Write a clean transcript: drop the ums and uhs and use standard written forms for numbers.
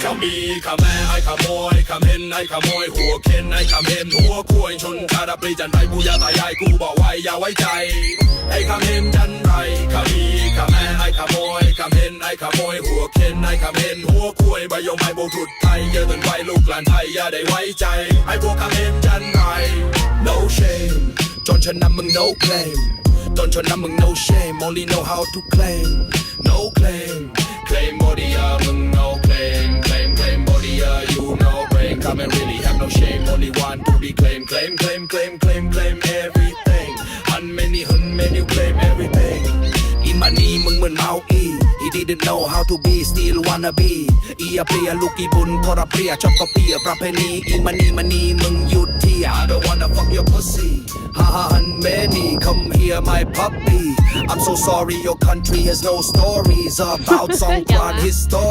ขามีขาแม่ไอ้ขโมยขาเห็นไอ้ขโมยหัวเข็นไอ้ขเห็นหัวคุยชนชาดาปรีจันไรบูยาตายายกูบอกไว้อย่าไว้ใจไอ้ขเห็นจันไรขามีขาแม่ไอ้ขโมยขาเห็นไอ้ขโมยหัวเข็นไอ้ขเห็นหัวคุยใบยงใบโบถุดไทยเยอะจนไว้ลูกหลานไทยอย่าได้ไว้ใจไอ้พวกขเห็นจันไร no shame จนฉันนำมึง no claim จนฉันนำมึง no shame only know how to claim no claim claim bodyมึง no claim claim claim body you no brain come and really have no shame only want to be claim claim claim claim claim claim everything hun many claim everything อีมันนี่มึงเหมือนเมาอี he didn't know how to be still wanna be อีอย่าเปลี่ยลูกอีบุญพอรับเปรียชอบก็เปรียประเพณีอีมันนี่มึงหยุดที่ I don't wanna fuck your pussy ha ha hun many come here my puppy I'm so sorry your country has no stories about Songkran history